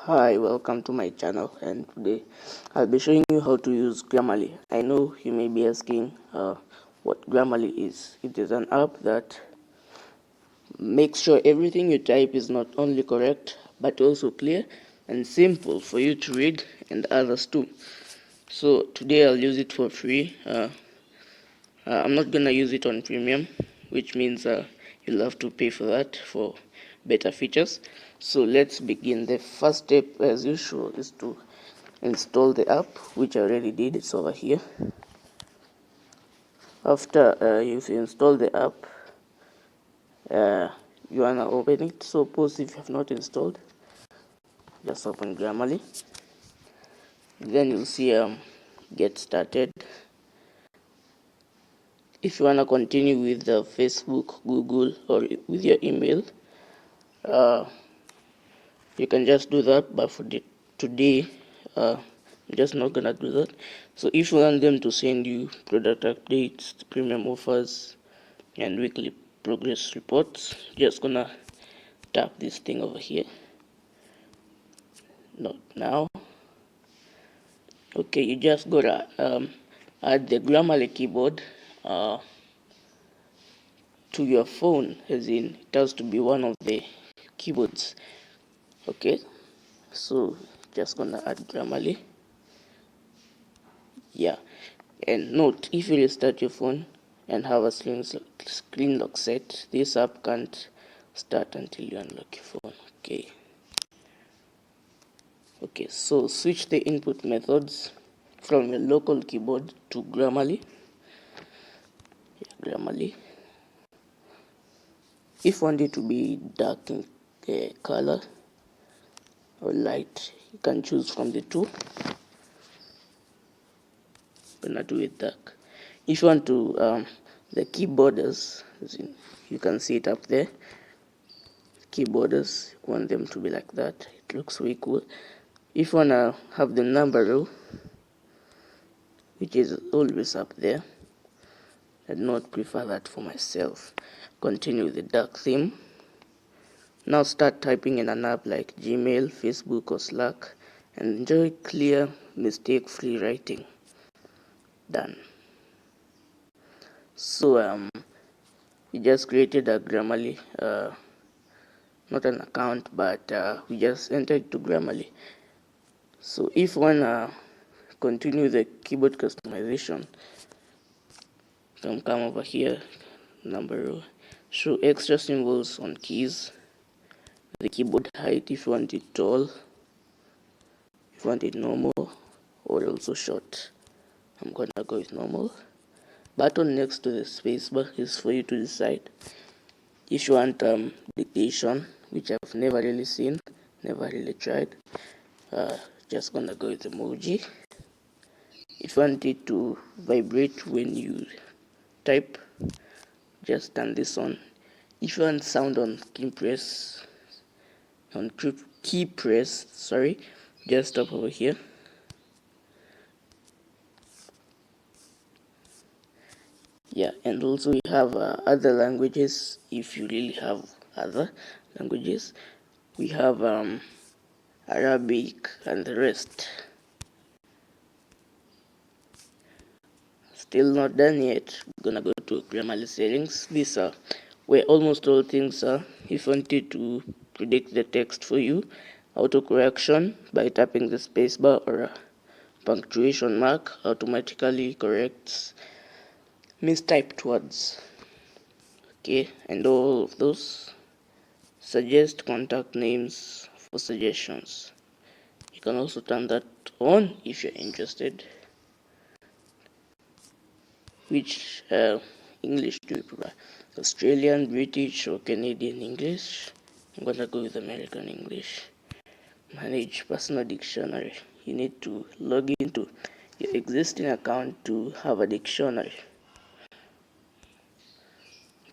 Hi, welcome to my channel, and today I'll be showing you how to use Grammarly. I know you may be asking what Grammarly is. It is an app that makes sure everything you type is not only correct but also clear and simple for you to read and others too. So today I'll use it for free. I'm not gonna use it on premium, which means you'll have to pay for that for better features. So let's begin. The first step, as usual, is to install the app, which I already did. It's over here. After you've installed the app, you wanna open it. So pause if you have not installed. Just open Grammarly. Then you'll see get started. If you wanna continue with the Facebook, Google, or with your email, you can just do that. But for today, I'm just not gonna do that. So if you want them to send you product updates, premium offers, and weekly progress reports, just gonna tap this thing over here. Not now. Okay, you just gotta add the Grammarly keyboard to your phone, as in it has to be one of the keyboards. Okay, so just gonna add Grammarly. Yeah, and note, if you restart your phone and have a screen lock set, this app can't start until you unlock your phone. Okay, so switch the input methods from your local keyboard to Grammarly. If you want it to be dark in color or light, you can choose from the two. I'm gonna do it dark. If you want to the key borders, you can see it up there. Key borders, you want them to be like that. It looks way cool. If you wanna have the number row, which is always up there, I do not prefer that for myself. Continue with the dark theme. Now start typing in an app like Gmail, Facebook, or Slack, and enjoy clear, mistake-free writing. Done. So we just created a Grammarly, not an account, but we just entered to Grammarly. So if you wanna continue the keyboard customization, you can come over here, number row, show extra symbols on keys, the keyboard height if you want it tall, if you want it normal, or also short. I'm gonna go with normal. Button next to the spacebar is for you to decide if you want dictation, which I've never really seen, never really tried. Just gonna go with emoji. If you want it to vibrate when you type, just turn this on. If you want sound on key press, just tap over here. Yeah, and also we have other languages. If you really have other languages, we have Arabic and the rest. Still not done yet. We're gonna go to Grammarly settings. These are where almost all things are. If you wanted to predict the text for you, autocorrection by tapping the spacebar or a punctuation mark automatically corrects mistyped words. Okay, and all of those. Suggest contact names for suggestions. You can also turn that on if you're interested. Which English do you prefer? Australian, British, or Canadian English? I'm gonna go with American English. Manage personal dictionary. You need to log into your existing account to have a dictionary.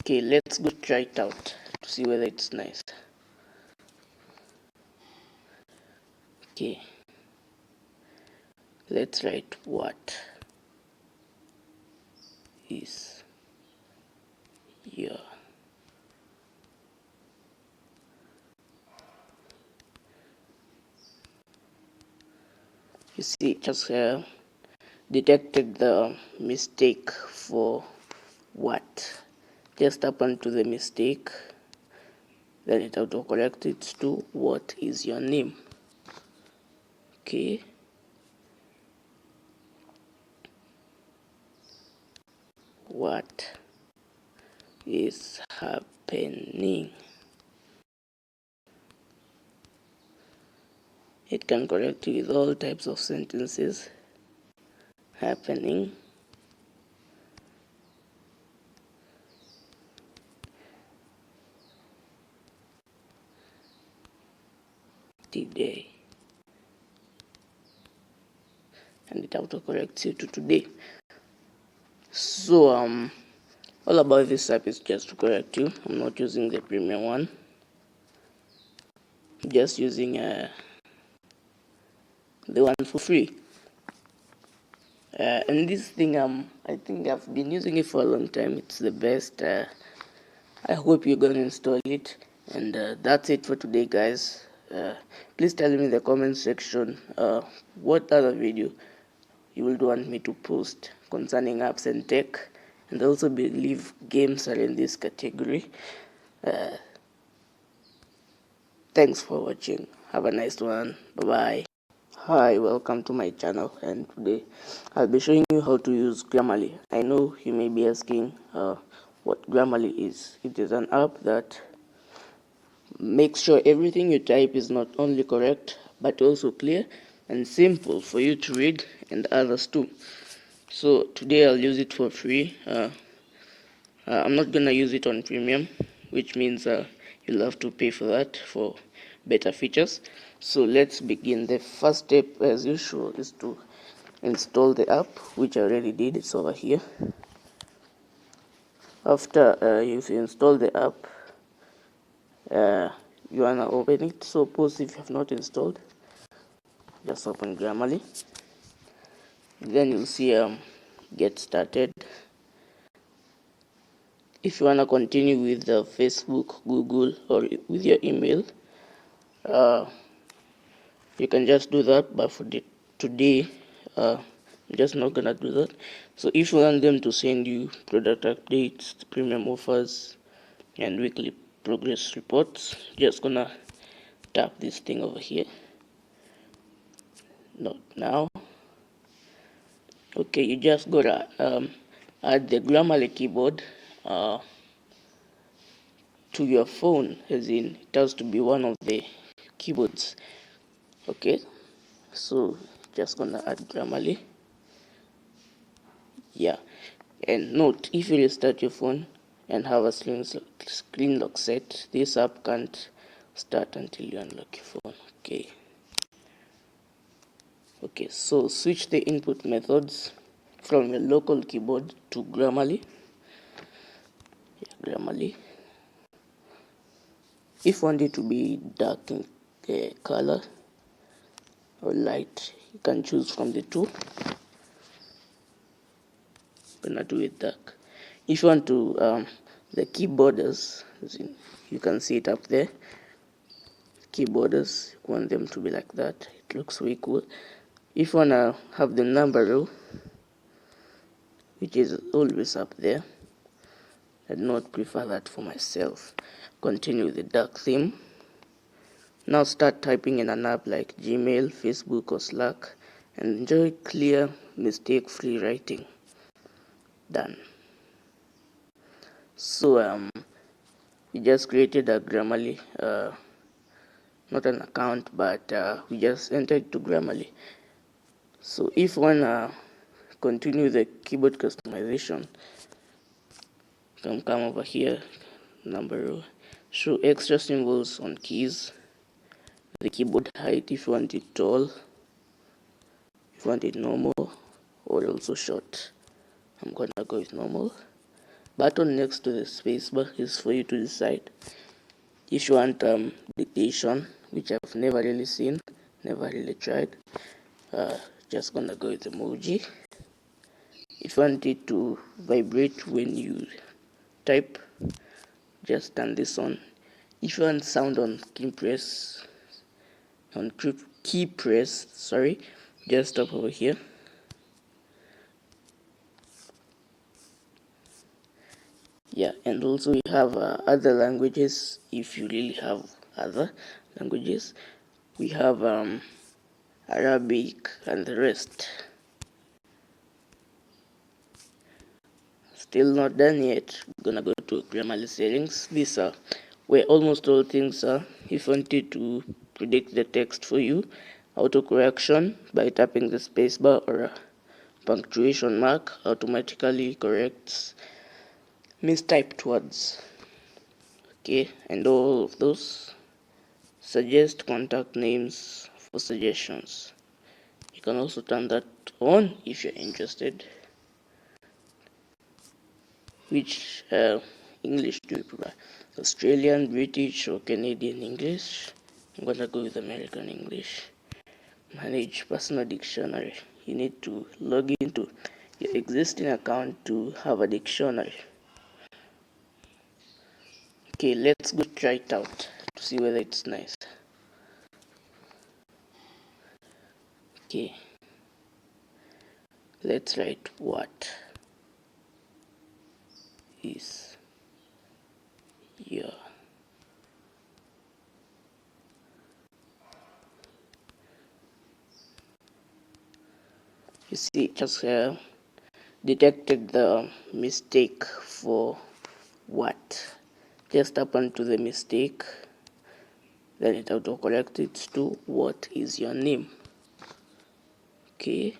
Okay, let's go try it out to see whether it's nice. Okay, let's write what is your You see, it just detected the mistake for what just happened to the mistake, then it autocorrects it to what is your name. Okay, what is happening? It can correct you with all types of sentences. Happening, today, and it autocorrects you to today. So all about this app is just to correct you. I'm not using the premium one, I'm just using the one for free. And this thing, I think I've been using it for a long time. It's the best. I hope you're gonna install it. And that's it for today, guys. Please tell me in the comment section what other video you would want me to post concerning apps and tech. And I also believe games are in this category. Thanks for watching. Have a nice one. Bye bye. Hi, welcome to my channel, and today I'll be showing you how to use Grammarly. I know you may be asking what Grammarly is. It is an app that makes sure everything you type is not only correct but also clear and simple for you to read and others too. So today I'll use it for free. I'm not gonna use it on premium, which means you'll have to pay for that for better features. So let's begin. The first step, as usual, is to install the app, which I already did. It's over here. After you've installed the app, you wanna open it. So suppose if you have not installed, just open Grammarly. Then you'll see get started. If you wanna continue with Facebook, Google, or with your email, you can just do that, but for today I'm just not gonna do that. So if you want them to send you product updates, premium offers, and weekly progress reports, just gonna tap this thing over here. Not now. Okay, you just gotta add the Grammarly keyboard to your phone, as in it has to be one of the keyboards. Okay, so just gonna add Grammarly. Yeah, and note, if you restart your phone and have a screen lock set, this app can't start until you unlock your phone. Okay, so switch the input methods from your local keyboard to Grammarly. Grammarly. If you want it to be dark in color or light, you can choose from the two. I'm gonna do it dark. If you want to the key borders, you can see it up there. Key borders, you want them to be like that. It looks way cool. If you wanna have the number row, which is always up there, I do not prefer that for myself. Continue with the dark theme. Now start typing in an app like Gmail, Facebook, or Slack, and enjoy clear, mistake-free writing. Done. So we just created a Grammarly, not an account, but we just entered to Grammarly. So if you wanna continue the keyboard customization, come over here, number row, show extra symbols on keys, the keyboard height if you want it tall, if you want it normal, or also short. I'm gonna go with normal. Button next to the spacebar is for you to decide if you want dictation, which I've never really seen, never really tried. Just gonna go with emoji. If you want it to vibrate when you type, just turn this on. If you want sound on key press, just stop over here. Yeah, and also we have other languages. If you really have other languages, we have Arabic and the rest. Still not done yet. We're gonna go to Grammarly settings. These are where almost all things are. If you wanted to predict the text for you, autocorrection by tapping the spacebar or a punctuation mark automatically corrects mistyped words. Okay, and all of those. Suggest contact names for suggestions. You can also turn that on if you're interested. Which English do you prefer? Australian, British, or Canadian English? I'm gonna go with American English. Manage personal dictionary. You need to log into your existing account to have a dictionary. Okay, let's go try it out to see whether it's nice. Okay, let's write what is your you see just detected the mistake for what. Just tap onto the mistake, then it autocorrects it to what is your name. Okay,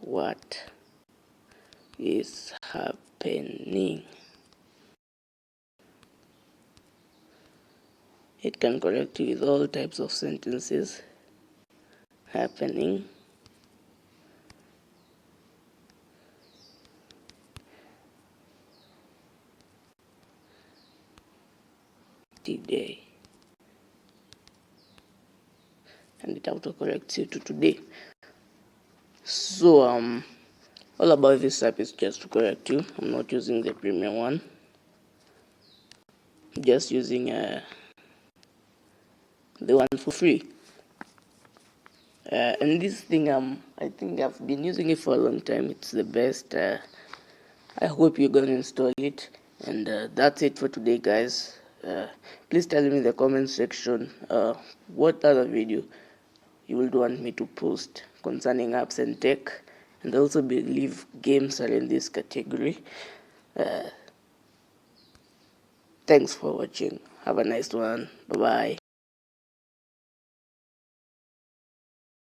what is happening? It can correct you with all types of sentences. Happening today, and it autocorrects you to today. So all about this app is just to correct you. I'm not using the premium one, just using the one for free. And this thing I think I've been using it for a long time. It's the best. I hope you're gonna install it. And that's it for today, guys. Please tell me in the comment section what other video you would want me to post concerning apps and tech, and I also believe games are in this category. Thanks for watching. Have a nice one. Bye bye.